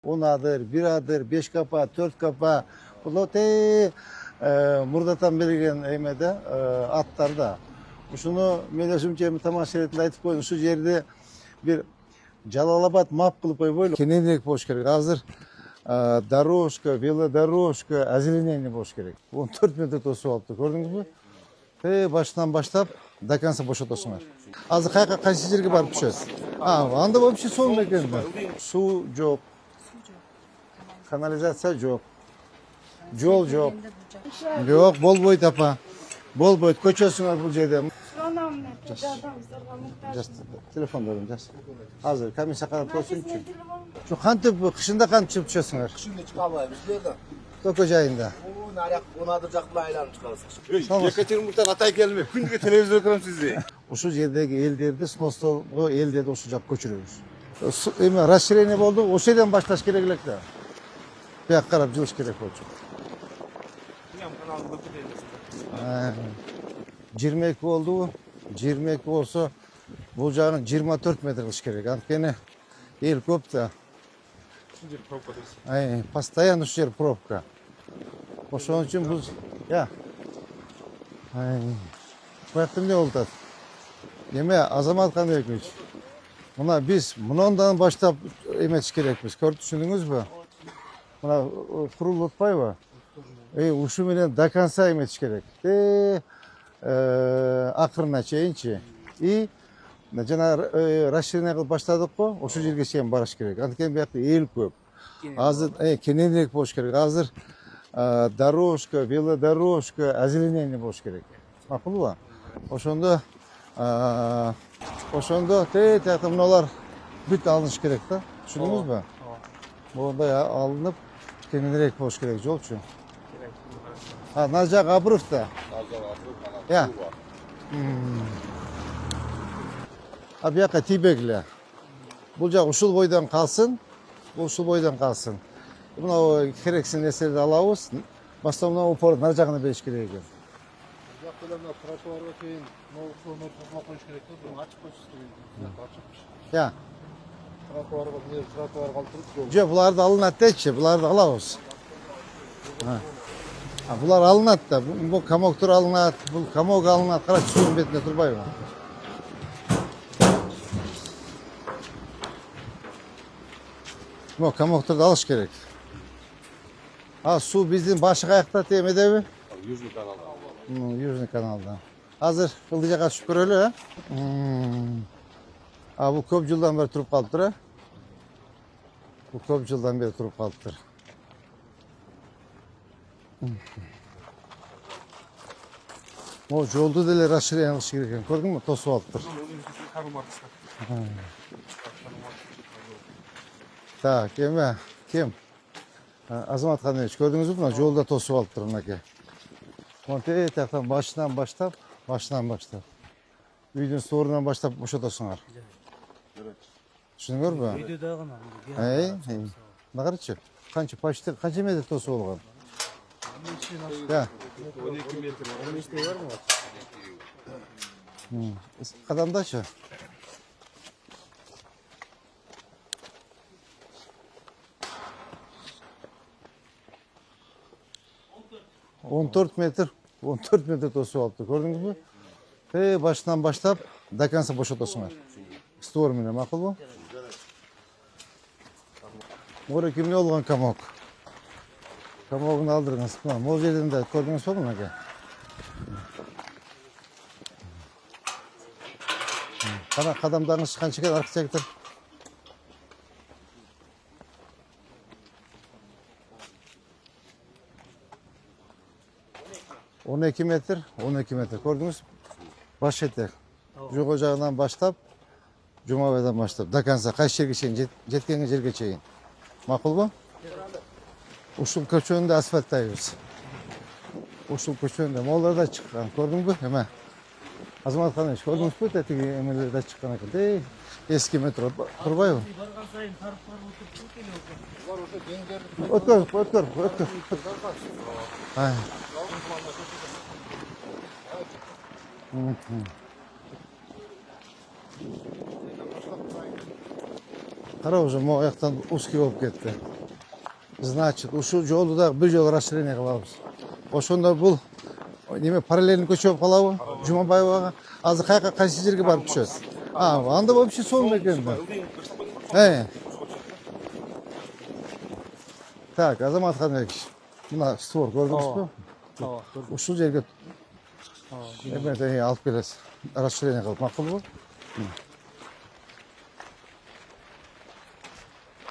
10 adır, 1 adır, 5 kapa, 4 kapa. Bu murdatan берген emede atlarda. Şunu men özümçe tamaşa etip aytıp koydum. Şu yerde bir Жалалабад map кылып койбойлу. Кененирээк болуш керек. Азыр дорожка, велодорожка, озеленение болуш керек. 14 метр тосуп алыпты. Көрдүңүзбү? Башынан баштап до конца бошотосуңар. Азыр кайсы жерге барып түшөбүз? Анда вообще сонун экен. Суу жок. Канализация жок. Жол жок. Жок, болбойт апа. Болбойт. Көчөсүңөр бул жерде. Телефондорун жаз. Азыр комиссия карап койсунчу. Şu kantip kışında kant çıkıp düşüyorsunlar. Kışında çıkamayız biz nereden? Toko ayında. Onadır caklı aylarını çıkarırsak. Yekaterinburg'dan Hatay gelme. Günlük televizyon okuyorum sizi. Uşu yerdeki ellerdi, Smostol'u elde de uçacak koçuruyoruz. Расширение oldu, o şeyden başlaş gereklik de. Bir karab cılış gerek olacak. 22 oldu, 22 olsa bu canın 24 metre kılış gerek. Antkeni el köp de. Постоянно şu yer пробка. Ошон үчүн бул Бактым не болду? Эме Азамат Каныбекович. Мына биз мындан баштап эметиш керекпиз. Көрүп түшүндүңүзбү? Мына курулуп атпайбы? Ушу менен до конца эметиш керек. Акырына чейинчи. И жана расширение кылып баштадыкпы? Ошол жерге чейин барыш керек. Анткени биякта эл көп. Азыр кененирээк болуш керек. Азыр дорожка, велодорожка, озеленение болуш керек. Макулбу? Ошондо тиякта мыналар бүт алыныш керек да. Түшүндүңүзбү? Мондай алынып кененирээк болуш керек жолчу. Назжак Абыров да. Бияка тийбегиле. Бул жак ушул бойдон калсын. Ушул бойдон калсын. Мына керексиз нерселерди алабыз. Бастапынан упор нар жагына бериш керек экен. Тротуарга чейин ноутбукту коюш керек да, буну ачып койсуз деген. Ачыпчы. Тротуарга калтырып. Жок, буларды алынат дечи, буларды алабыз. Булар алынат да, бул камоктор алынат, бул камок алынат, кара суунун бетинде турбайбы? Бул камокторду алыш керек. Суу биздин башы каякта эмедеби? Южный канал. Южный каналда. Азыр ылдый жакка түшүп көрөлү, Бул көп жылдан бери туруп калыптыр, Бул көп жылдан бери туруп калыптыр. Могу жолду деле расширение кылыш керек экен. Көрдүңбү? Тосуп алыптыр. Так, эме ким? Азамат Каныбекович, көрдүңүзбү? Мына жолдо тосуп алыптыр мынакей. Тияктан башынан баштап. Үйдүн соорунан баштап бошотосуңар. Түшүндүңөрбү? Үйдө дагы гана. Мына карачы. Канча метр тосуп алган? 12 метр. 15 бар мı? Кадамдачы? Он 14 метр тосуп алыпты. Көрдүңүзбү? Башынан баштап до конца бошотосуңар. Створ менен, макулбу? Мора кимне болгон камок? Камогун алдырыңыз. Могул жерден да көрдүңүзбү мынакей? Кана кадамдарыңыз канча экен архитектор? 12 метр, көрдүңүз? Баш этек. Жогу жагынан баштап, Жумабайдан баштап, до конца кайсы жерге чейин, жеткен жерге чейин. Макулбу? Ушул көчөнүндө асфальттайбыз. Ушул көчөнүндө могуларда чыккан, көрдүңбү? Эме. Азамат Каныбекович, көрдүңүзбү? Тетиги эмелерде чыккан экен. Эски метро турбайбы? Барган сайын тарыптар Өткөр. Кара уже могу аяктан узкий болуп кетти. Значит, ушул жолду да bir жол расширение кылабыз. Ошондо бул неме параллельный көчө болуп калабы? Жумабаевага. Азыр кайсы жерге барып түшөт? Анда вообще сол экен да. Так, Азамат Ханбекович. Мына створ көрдүңүзбү? Ушул жерге эметени алып келесиз. Расширение кылып макулбу?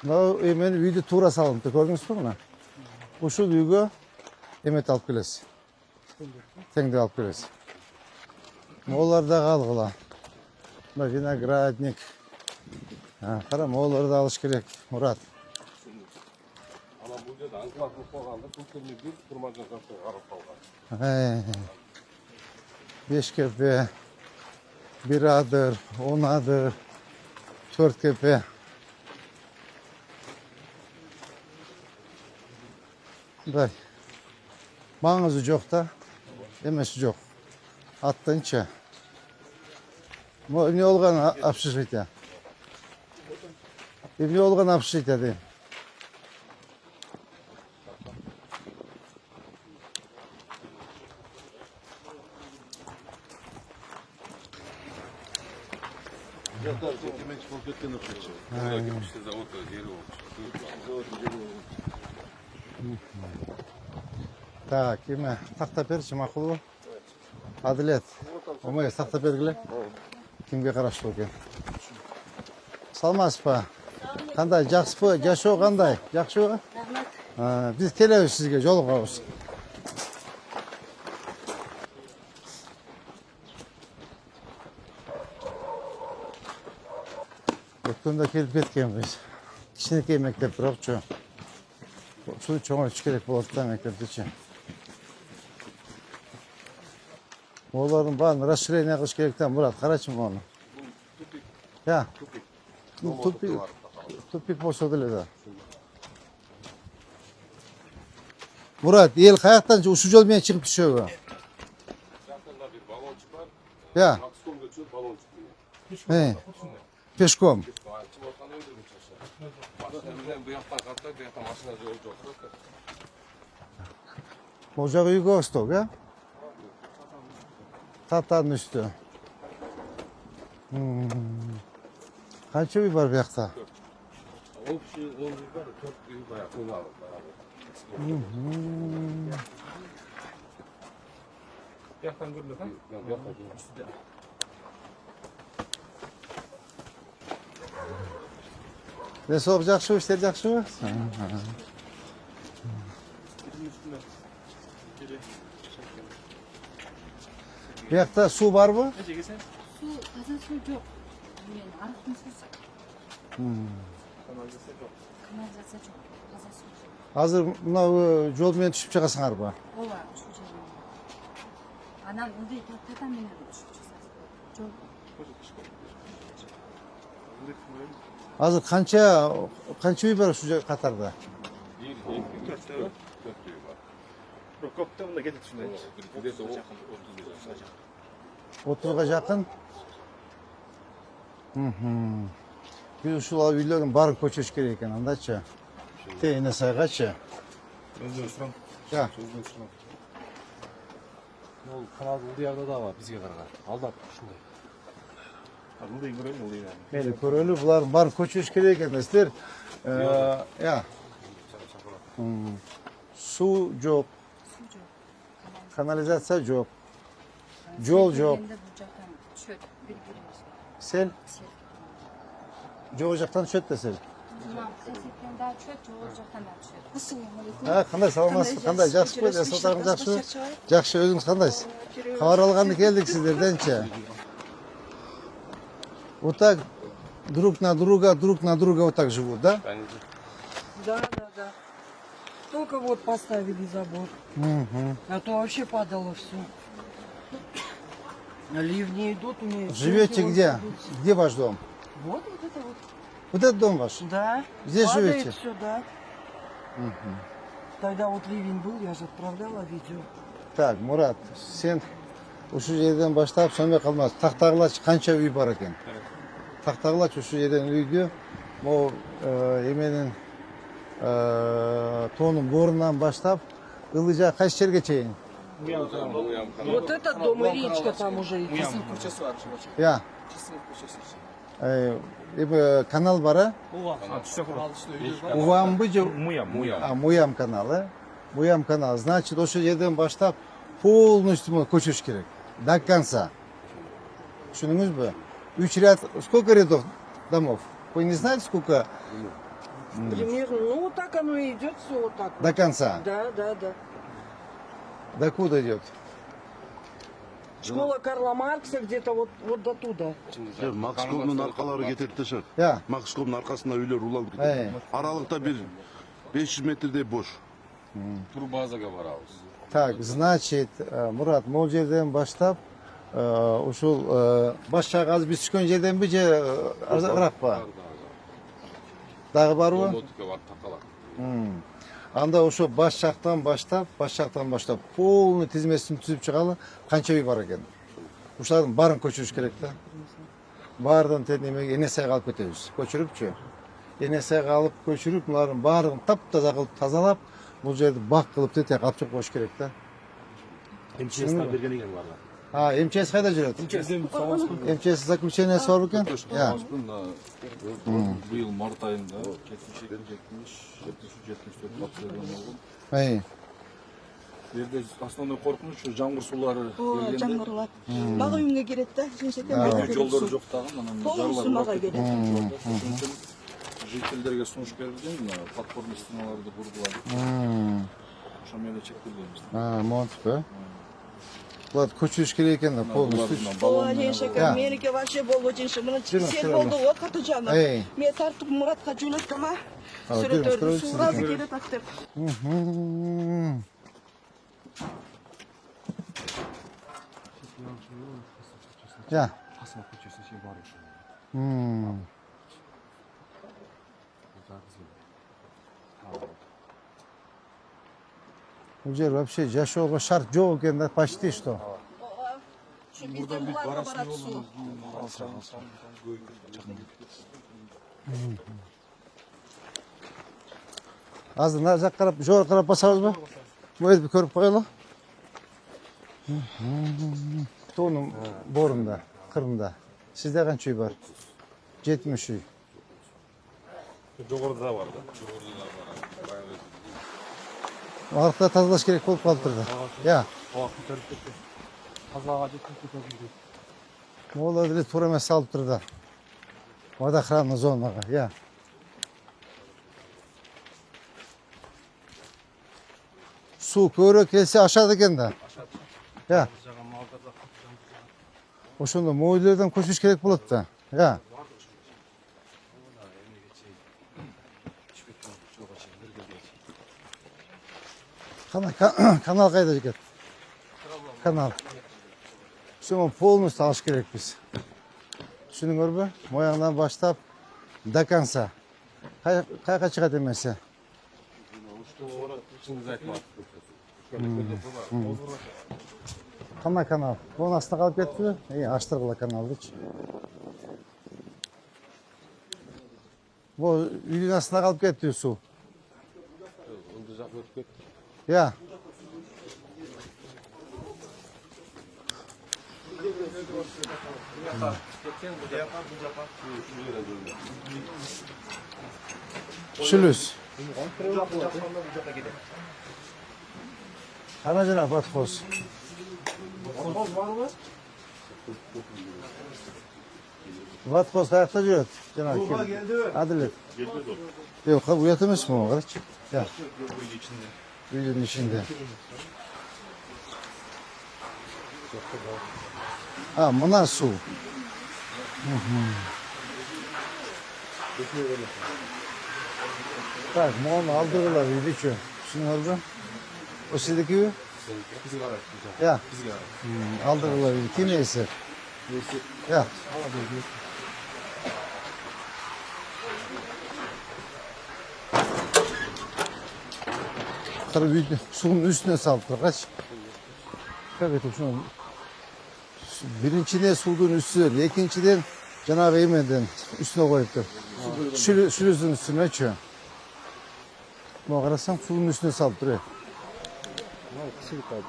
Мына эмени үйдү туура салынып, көрдүңүзбү мына? Ушул үйгө эмет алып келесиз. Теңдеп алып келесиз. Олар да алгыла. Мына виноградник. Кара, олар да алыш керек, Мурат. Ана бул жерде аңгылап койганда бул керме бир турмажан кашты карап калган. Бешкепе, bir adır, 10 adır, 4 kepe. Бай. Маңызы жоқ та, емесі жоқ. Аттанча. Не olgan общежитие? Не olgan общежитие дейм. Так, кеме тақта берші мақұл. Адилет, омай тақта бергіле. Кімге қарашы екен? Салмас па? Қандай, жақсы па? Жашоо қандай? Жақсы ба? Рахмет. Біз келеміз сізге, жолығамыз. Өткенде келіп кеткенбіз. Кішінекей мектеп бірақ жо. Şu çoğun üç gerek bu ortadan mektepte için. Oğulların bağını rasşıraya ne kış gerekten Murat, karaçım onu. Ya. Tupik boşaldı da. Murat, el kayaktan uçucu olmayan çıkıp düşüyor. Yakında bir balon çıkar. Ya. Akskom geçiyor, balon çıkıyor. He. Peşkom. Bu yaktan kalkta, bu yaktan maşına yol yok. Ocak uygu stok ya. Tatların üstü. Kaç evi var bir yakta? 10 kişi, 10 yıl var, 4 yıl bayağı konu alır. Yaktan görülür ha? Yaktan görülür. Ne soracak şu işler jakşı mı? Bu yakta su var mı? Su, taze su yok. Yani arıtma susu. Kanalizasyon yok. Taze su yok. Hazır buna yol men düşüp çıkasыңар ба? O var şu жерде. Анан мындай татам менен düşüp çıkasың. Жол. Hazır kança үй бар şu қатарда? 1, 2, 3, 4 yıl var. Көптөбүндө кетет ушундай. Где-то 30 yıl. 30'a жақын. Biz ушул үйлөрдүн баарын көчүрүш керек экен андачы. Тейине сайгачы. Өзү сурам. Ja. Ол канал бул жакта да бар бизге караган. Алдап ушундай. Мындай көрөлү бул жерде. Мени көрөлү, булардын баарын көчүрүш керек экен. Силер я. Su жоқ, Su yok. kanalizasiya жоқ. Жол жоқ. Endi bu жактан çöp bir-birimiz. Sel жок жактан түшөт да сел. Tamam, sesekten daha çöp, çoğu жактан da çöp. Assalamualaikum. Кандай саламатсыз, кандай жакшыбы? Жасатарың жакшыбы? Жакшы, өзүңүз кандайсыз? Кабар алганды келдик сиздерденчи. Вот так друг на друга вот так живут, да? Да. Только вот поставили забор. А то вообще падало все. Ливни идут у меня. Живете где? Где ваш дом? Вот это вот. Вот этот дом ваш? Да. Здесь падает живете? все, да. Тогда вот ливень был, я же отправляла видео. Так, Мурат, сен ушу жерден баштап сөнбөй калмас. Тактагылач канча үй бар экен? Тактагылач ушу жерден үйдү, могу эменин тоонун борунан баштап ылыжа кайсы жерге чейин? Вот этот дом и речка там уже идет. Köşesi var şu. Я. Çisin köşesi. Канал бар, э? Увамбы же? Муям каналы. Муям канал. Значит, ошол жерден баштап полностью көчүш керек. До конца. Түшүнүңүзбү? 3 ряд. Сколько рядов домов? Вы не знаете, сколько? Примерно, ну вот так оно и идет, все вот так. До конца. Да. До куда идет? Школа Карла Маркса где-то вот до туда. Макскомдун аркалары кетет дешет. Я. Макскомдун аркасында үйлөр уланып Эй. кетет. Аралыкта бир 500 метрдей бош. Турбазага барабыз. Так, значит, Мурат, могул жерден баштап ушул баш жагы азыр биз түшкөн жерденби же аракпы? Дагы барбы? Домотука бар такалак. Анда ошо баш жактан баштап полный тизмесин түзүп чыгалы канча үй бар экен. Ушулардын баарын көчүрүш керек да. Баардан тенемеге эне сайга алып кетебиз. Көчүрүпчү. Эне сайга алып көчүрүп, булардын баарын таптаза кылып тазалап, бул жерди бак кылып тете капчып коюш керек да. МЧСтан берген экен буларга. МЧС кайда жүрөт? МЧС заключениеси бар экен? Быйыл март айында 70-74 пациент болгон. Жерде основной коркунуч жаңгыр суулары келгенде. Жаңгырлар. Бага үйүмгө кирет да, Жолдор жок дагы, анан Сумага келет. Жителдерге сунуш берилген, платформа стеналарды курдулар. Ошо менен чектелебиз. Монтпу. Булар көчүрүш керек экен да, полностью. Шекер, меники вообще болду жинши. Мына сел болду, вот Катыжанов. Мен тартып Муратка жөнөттүм, сүрөттөрдү сууга кетет деп. Я. Касымов көчөсүнө чейин бар ошо. Бул жер вообще жашоого шарт жок экен да, почти что. Burada bir barasını yolunu Азыр нары жак карап, жогору карап басабызбы? Мөйдү көрүп коелу. Тоонун борунда, кырында. Сизде канча үй бар? 70 үй. Жогоруда бар да. Аркта тазалаш керек болуп калыптыр да. Я. Тазалага жеткен көтөрүлдү. Могул эле туура эмес салыптыр да. Водоохранный зонага, я. Суу көбүрөөк келсе ашат экен да. Я. Ошондо мойлерден көчүш керек болот да. Я. Канал кайда экен? Канал. Шуну полностью алыш керекпиз. Түшүнүңөрбү? Моягынан баштап до конца. Кайка чыгат эмесе? Кандай канал? Bunun астына калып кетпи? Аштыргыла каналдычы. Бул үйдүн астына калып кетти суу. Я. Шүлүс. Кана жана батхоз. Батхоз каякта жүрөт? Жана Адилет. Yok, uyat эмес mi o kardeş? Ya. Үйдүн içinde. Mına su. Так, onu aldırırlar uydu ki. Şunu aldım. O sizdeki üy? Ya. Aldırırlar uydu. Kim neyse? Ya. Tabii suyun üstüne saldılar. Kaç? Evet, şunu. Birincide suyun üstüne, ikinciden Cenab-ı Eymeden üstüne koyuptur. Şülüsün üstüne açıyor. Buna qarasam suyun üstüne salıp duruyor.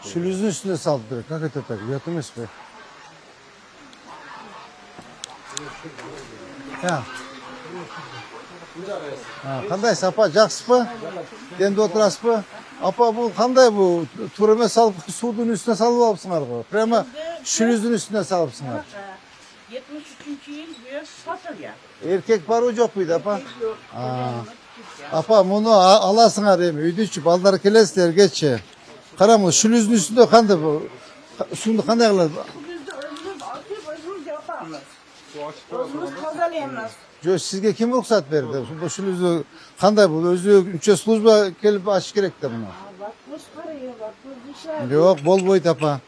Şülüzün üstüne salıp duruyor. Kaka tepek. Uyat emas be. Ya. Qanday sapa? Жақсыпы? Endi o'tirasizmi? Apa bu qanday bu? Turime salıp suyun üstüne salıp alıpsınlar bu. Prema şülüzün üstüne salıpsınlar. 73. yıl bu yaş satılıyor. Erkek var o yok muydu apa? Apa bunu alasınlar emi. Uydu içip alları kelesler geçe. Karamı şülüzün üstünde kandı bu. Suyunu kanday kılar? Bizde özümüz aktif özümüz yapamız. Özümüz kazalayamaz. Jo sizge kim ruhsat verdi? Bu şülüzü kanday bu? Özü üçe slujba kelip açık gerek de buna. Bak bu parayı bak bu dışarı. Yok bol boyut apa.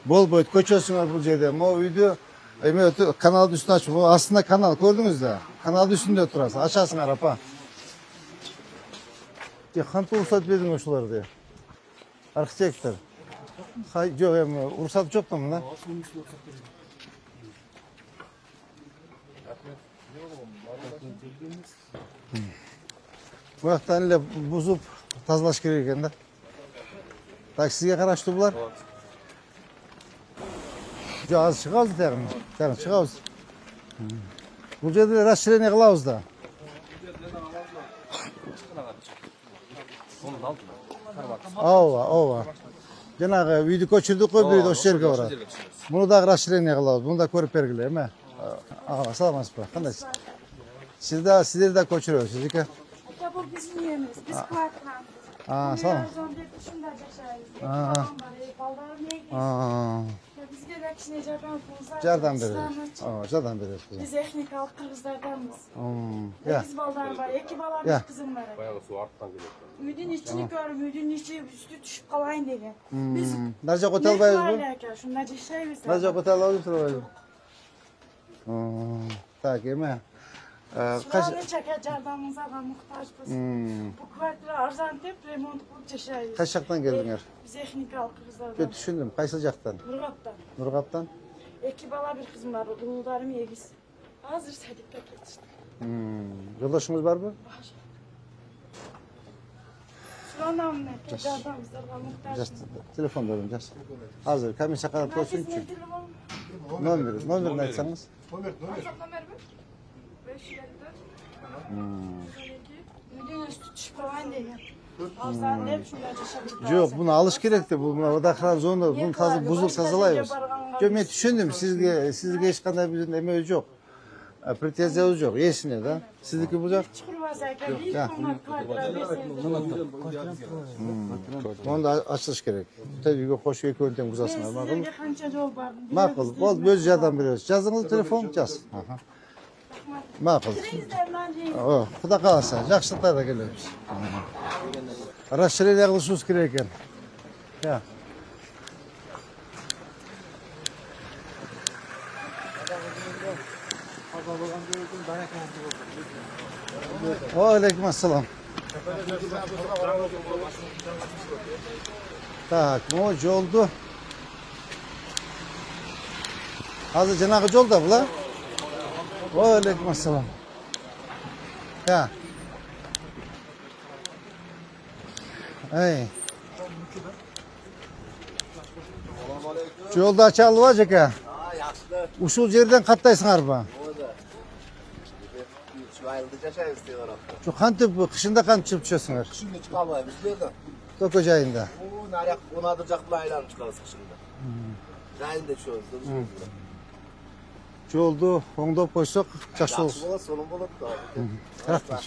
Bol boyut koçuyorsunlar bu yerde. O uydu. Kanalın üstüne aç. Bu aslında kanal gördünüz de. Kanalın üstünde oturasın. Açasınlar apa. Ya kanıtı ruhsat verdin o şuları diye. Arkitektor. Hay yok ruhsat yok da bunda. Bu yaktan ile buzup tazalaş gerek ekan da. Tak sizge qaraştı bular. Jo az çıkabız tag'in. Tag'in çıkabız. Bu yerda расширение qilamiz da. Ova. Janağı uydu ko'chirdik-ku, bir o'sha yerga boradi. Buni da расширение qilamiz. Buni da ko'rib bergilay, ma. Assalomu alaykum. Qandaysiz? Sizlar da ko'chirasiz, aka? Aka bu bizim yerimiz. Biz kvartlan. Sağ olun. Shunda yashaymiz. Bizga da kishini Jardam beramiz. Jardam berasiz. Biz texnikалық qirg'izlardanmiz. Ya. Biz baldar var, iki bala Ya. bir kızım var. Bayağı su arttan geliyor. Uyudun içini görüp, uyudun içi üstü düşüp kalayın degan. Biz Narja qo'talbaysiz bu? aka, shunda yashaymiz. Narja qo'talbaysiz turbaysiz. Tak, ema. Shuni chaka jardamingizga muhtojmiz. Bu kvartira arzon deb remont qilib yashaymiz. Qaysi yoqdan keldinglar? Biz texnikалық qirg'izlardan. Ben tushundim. Qaysi yoqdan? Nurg'obdan. Nurg'obdan? İki bala bir kızım var. Ulularım yegiz. Hazır sadikka ketishdi. Yo'ldoshingiz bormi? So'ramamni jardamingizga muhtojmiz. Telefon bering, jas. Hozir komissiya qarab qo'ysin-chi. Nomerini aytsangiz. Nomer 554. Uydan üstü tushib qolayin degan. Arzon deb shunday yashab. Yo'q, buni olish kerakda. Bu vodoxran zona, buni hozir buzib tozalaymiz. Yo, men tushundim. Sizga hech qanday bir nima yo'q. Pretenziyamiz yo'q. Esinglar da. Sizniki bu yoq. Chiqirmas aka, bir ko'mak kvartira Onu da açılış gerek. Tabii ki qo'shib ikkovini ham buzasizlar, ma'qulmi? Sizlarga qancha javob berdim? Ma'qul. Bo'ldi, o'z yordam berasiz. Yozingiz telefon, yaz. Ma'qul. Sizlardan deyim. Xudo qalasa, yaxshiliklarda kelamiz. Расширение qilishimiz kerak ekan. Ya. Va alaykum assalom. Tak, bu yo'ldu. Hozir janaqa yo'lda bular. Va alaykum assalom. Ya. Ey. Yo'lda açalıb aka. Uşul yerden qatdaysыңarбы? Şu ayıldı yaşayız diye orada. Şu qantip qishında qantip chiqib tushasыңар? Şimdi çıkamayız biz de. Toko joyinda. O narak onadıracak bir aylan çıkarız şimdi. Rayında çoğuz. Yo'ldu o'ngdab qo'ysak yaxshi Yaxşı bo'lsin. bola solun bola da. Rahmat.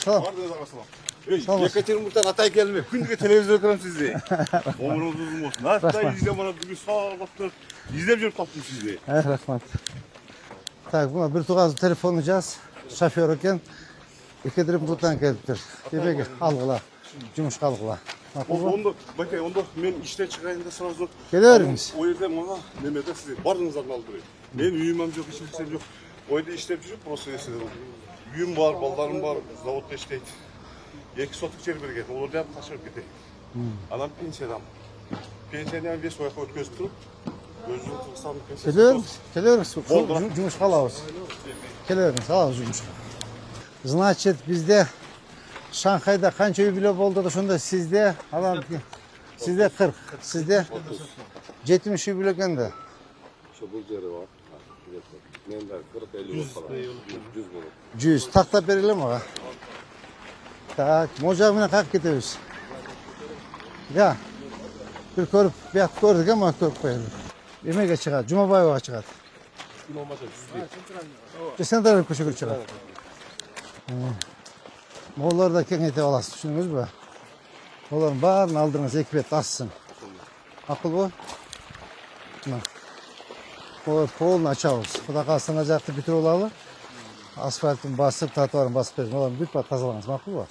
Selam. Yekaterinburg'dan Atay gelme. Kunduga televizor ko'raman sizni. Umringiz uzun bo'lsin. Hatta izlab mana bugun soatlar izlab yurib qoldim sizni. Rahmat. Tak, buna bir tug'az telefon yaz. Şoför ekan. Yekaterinburgdan kelibdir. Demek algıla. Jumushga algıla. Onda bakay, onda men ishdan chiqayında sразу Kelaveriz. O yerda mana nimada siz bardingizlarni olib beraylik. Men uyim ham yo'q, hech narsam yo'q. O yerda ishlab yurib, просто uyim bor, bolalarim bor, zavodda ishlaydi. 2 sotik yer bergan, ularni ham tashlab ketay. Anam pensiyadan. Pensiyani ham 5 oyga o'tkazib turib, Gözünü tıksam Келеріңіз, жұмысқа алабыз. Келеріңіз, алабыз жұмысқа. Значит, бізде Шанхайда қанша юбилей болды да сонда сізде адам сізде 40, сізде 70 юбилей екен да. Бұл жері бар. Мен де 40-50 болып қалады. 100 болып. 100 тақтап берелі маға. Так, можағымен қақ кетеміз. Я, бір көріп, бияқты көрдік ема көріп қойылды. Емеге шығады, Жұмабаеваға шығады. Gün olmasa 100 Сен де көшеге шығады. Олар да кеңейте аласыз, түсініңіз бе? Олардың барын алдырыңыз, екі бет ассың. Ақыл бо? Олар полын açауыз. Құда қалсына жақты бітір олалы. Асфальтын басып, тротуарын басып беріңіз. Оларын бүт бат тазалаңыз, мақұл ба?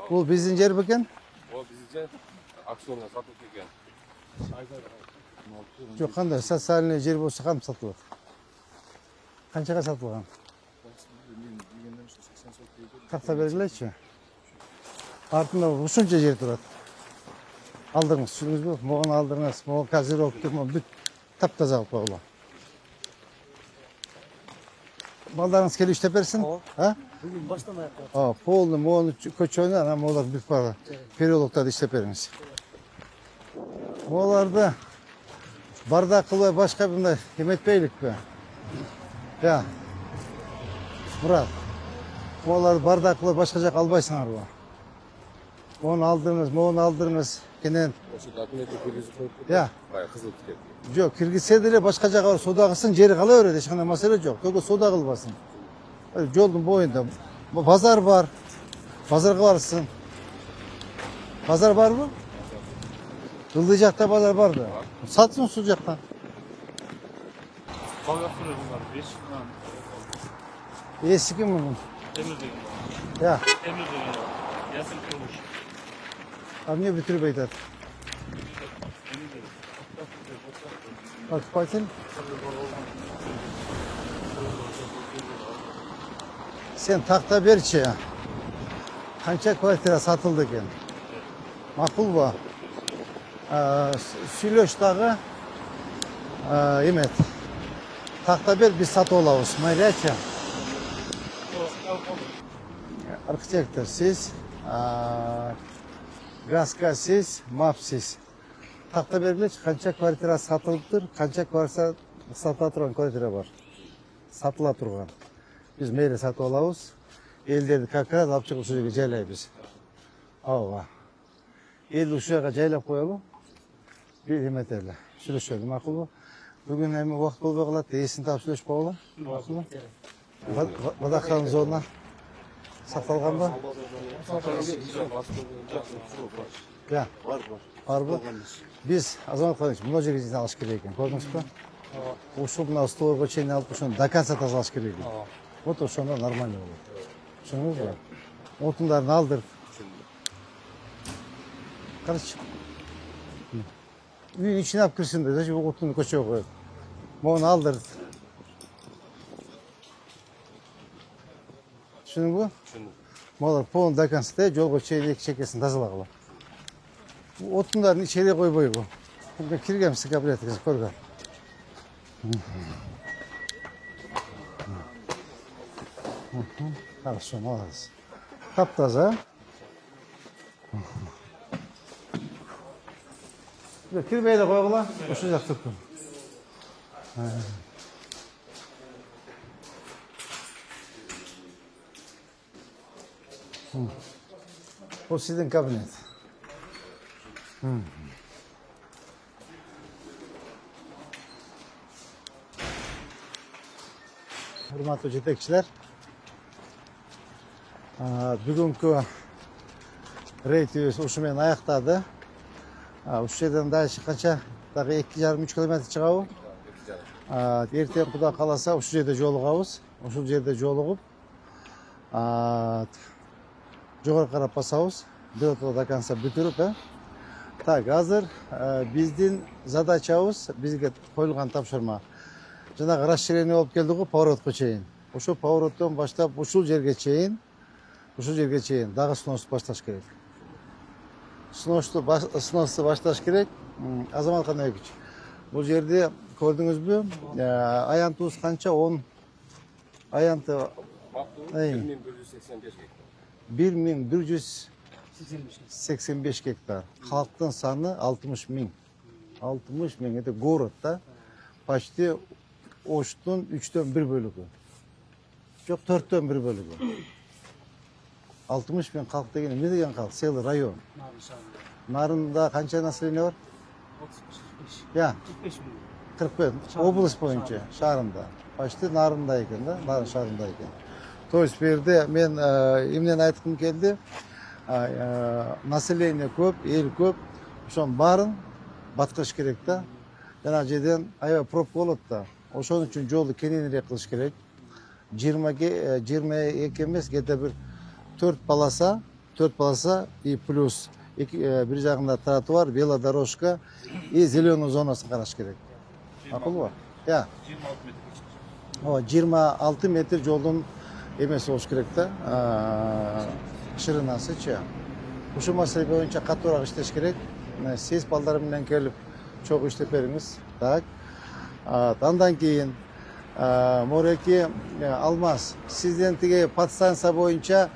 Бұл біздің жер бекен? O bizce aksiyonla satılık ekan. Жоқ, қандай социальный жер болса қанша сатылады? Қаншаға сатылған? Тақта бергілейші. Артында ұшынша жер тұрады. Алдырыңыз, түсініңіз бе? Моған алдырыңыз, моған козировка, бүт тап-таза қылып қойыла. Балдарыңыз келіп іштеп берсін? Baştan ayakta. Полный, моғын көчөні, анам олар бүт бағы переологтарды іштеп беріңіз. Оларды барда қылбай башқа бұндай еметпейлік бе? Я, Мұрат, оларды барда қылбай башқа жақ албайсыңар ба? Оны алдырыңыз, моғын алдырыңыз, кенен. Şu dokumenti kirgizip koyup Ya, bayağı kızıl tiket. жоқ, киргизсе деле башқа жаққа сода қылсын, жері қала өреді, ешқандай мәселе жоқ. Только сода қылбасын. Жолдың бойында базар бар. Базарға барсың. Базар бар мı? Ылдый жақта базар бар да. Сатсын сол жақтан. Есі кім мұның? Ya. А мне bitirip айтады. Покупатель? Sen takta берші. Қанша квартира сатылды екен? Мақұл ба? Сүйлештағы емет. Takta бер, біз сатып аламыз. Майряча. Архитектор siz, Gaska siz, map siz. Takta бергілеш, қанша квартира сатылып тұр, қанша квартира сатыла тұрған квартира бар. Сатыла тұрған. Biz meyle satып аламыз. Елдерді как раз алып шығып жерге жайлаймыз. Ауға. Елді ұшыға жайлап қойылы. Bir emeteli. Сүйлешеді, мақұл ба? Бүгін әмі уақыт болбай қалады, есін тап сүйлеш қойылы. Мақұл ба? Бадаққаныз орнына сақталған ба? Ya, var bu. Biz Azamат Қаланович, мына жерге дейін алыш керек екен. Көрдіңіз ба? Ушыл мына столға чейін алып, ушаны до конца тазалаш керек екен. Вот ошонда нормально болады. Түсіндіңіз ба? Отындарын алдырып. Короче, үйдің ішіне алып кірсін де, зачем отынды көшеге қойып. Моғын алдырып. Түсіндің ба? Молар полный до конца жолға чейін екі шекесін тазалағыла. Отындарын içeriye қойбай bu. Kirgemsi kabul ettiniz, көрген. Хорошо, молодец. Тап-таза. Кірмейлі қойғыла, ұшы жақ тұттым. Бұл сіздің кабинет. Hürmetli жетекшілер, бүгінгі рейд ұшымен аяқтады. Үш жерден дайшы қанша? Дағы 2,5-3 километр шығауы. Ертең құда қаласа үш жерде жолығауыз. Үш жерде жолығып, жоғары қарап басауыз. Bir otoda kansa bitirip Так, hazır bizden задачабыз bizge koyulgan tapşırma. Жаңағы расширение болып келді ғой поворотқа чейін. Ошо повороттан баштап ушул жерге чейін дағы снос башташ керек. Сносты башташ керек. Азамат Қанович, Бұл жерде көрдіңізбі? Аянтуыз қанша? 10 аянты 1185 гектар. Халықтың саны 60 мың. 60 мың, это город, да? Почти Оштың 3-тен 1 бөлігі. Жоқ, 4-тен 1 бөлігі. 60 мың халық деген не деген халық? Селі район. Нарында қанша население бар? 45. Облыс бойынша шарында. Почти нарында екен, да? Нарын шарында екен. То есть берде мен емнен айтқым келді. Население көп, ел көп. Ошон барын батқыш керек да. Жана жерден аябай пробка болот да. Ошон үчүн жолду кененирээк кылыш керек. 22 эмес, где-то бир 4 полоса и плюс бир жагында тротуар, велодорожка и зеленый зонасын караш керек. Макулбу? 26 метр жолдун эмеси болуш керек да. Ширинасычы. Ушул маселе боюнча катуураак иштеш керек. Сиз балдар менен келип чогуу иштеп бериңиз. Так. Андан кийин Мореки Алмаз, сизден тиги подстанция боюнча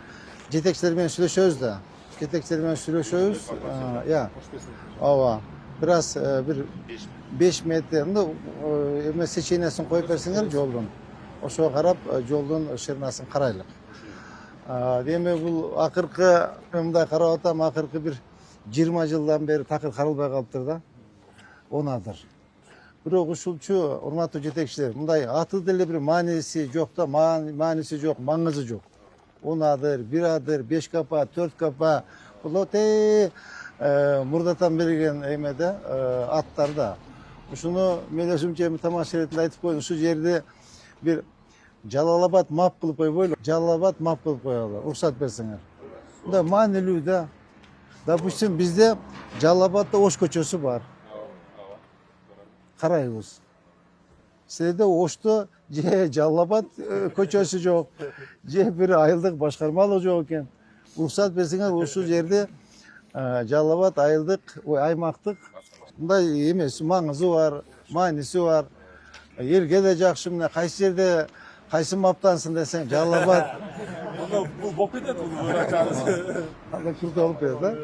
жетекчилер менен сүйлөшөбүз да. Ооба. Бираз бир 5 метр эме сеченесин коюп берсеңер жолдун. Ошого карап жолдун ширинасын карайлык. Демек бул акыркы мындай карап атам, акыркы бир 20 жылдан бери такыр каралбай калыптыр да. Онадыр. Бирок ушулчу урматтуу жетекчилер, мындай аты деле бир мааниси жок да, мааниси жок, маңызы жок. 10 адыр, 1 адыр, 5 капа, 4 капа, бул мурдатан берген эмеде аттарда. Ушуну мен өзүмчө тамаш иретинде айтып коеюн. Ушул жерде бир Жалалабад мап кылып койбойлу. Жалалабад мап кылып коелу. Уруксат берсеңер. Мында маанилүү да. Допустим, бизде Жалалабадда Ош көчөсү бар. Карайбыз. Силерде Ошто же Жалалабад көчөсү жок, же бир айылдык башкармалык жок экен. Уруксат берсеңер, ушул жерде Жалалабад айылдык, аймактык мындай эмес, маңызы бар, мааниси бар. Элге да жакшы, мына кайсы жерде кайсы маптансың десең, Жалалабад. Бул болуп кетет, бул ачабыз. Анда күрт болуп кетет, да?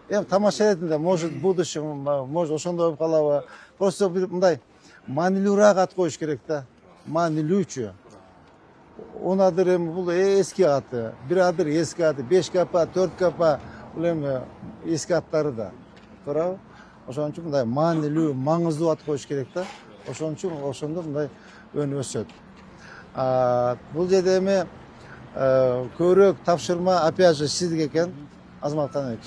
Эми тамаша иретинде, может, будущем, может, ошондой болуп калабы. Просто бир мындай маанилүүрөөк ат коюш керек да. Маанилүүчү. 10 адыр эми бул эски аты, 1 адыр эски аты, 5 капа, 4 капа, бул эми эски аттары да. Туурабы? Ошон үчүн мындай маанилүү, маңыздуу ат коюш керек да. Ошон үчүн ошондо мындай өнүп өсөт. Бул жерде эми көбүрөөк тапшырма опять же сизге экен, Азамат Канович.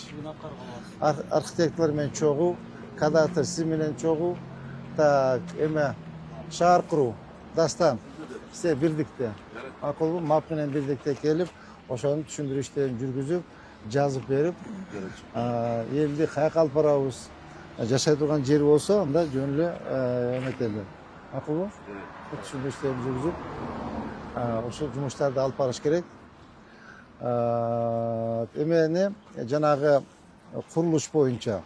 Архитекторлор менен чогуу, кадастр сиз менен чогуу. Так, эме шаар куруу, Дастан. Сиз бирдикте. Макулбу, мап менен бирдикте келип, ошону түшүндүрүү иштерин жүргүзүп, жазып берип, элди каяка алып барабыз, жашай турган жери болсо, анда жөн эле эметели. Макулбу? Түшүндүрүү иштерин жүргүзүп, ошол жумуштарды алып барыш керек. Эмени жанагы курулуш боюнча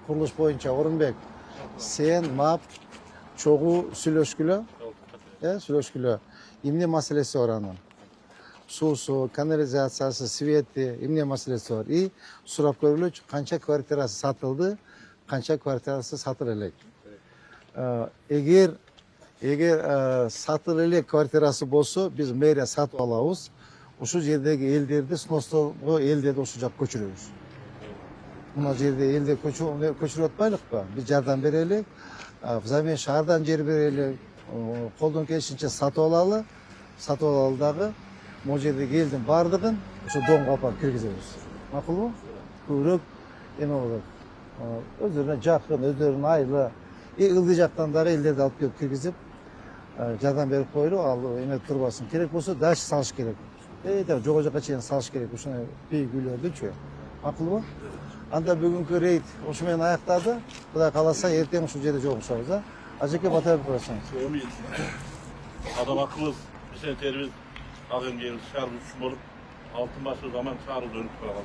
Орунбек, сен мап чогуу сүйлөшкүлө, эмне маселеси бар анын? Суусу, канализациясы, свети, эмне маселеси бар? И сурап көргүлөчү, канча квартирасы сатылды, канча квартирасы сатылып элек. Эгер сатылып элек квартирасы болсо, биз мэрия сатып алабыз. Ушул жердеги элдерди, сностогу элдерди ушул жакка көчүрөбүз. Мына жерде элди көчүрүп атпайлыкпы? Биз жардам берели, взамен шаардан жер берели, колдон келишинче сатып алалы дагы. Могу жердеги элдин бардыгын ошо доңго алып киргизебиз. Макулбу? Көбүрөөк эме болот. Өздөрүнө жакын, өздөрүнүн айылы, ылдый жактан дагы элдерди алып келип киргизип, жардам берип коелу, ал эме турбасын. Керек болсо дальше салыш керек. Жого жака чейин салыш керек ушуну бийик үйлөрдүчү. Макулбу? Анда бүгүнкү рейд ушу менен аяктады. Кудай кааласа, эртең ушул жерде жолугушабыз, а? Ажеке бата берип коесуңуз. Адам акылы, бизден тербиз, ак эмгегибиз шаарыбыз болуп, алтын башы заман шаарыбыз өнүп барат.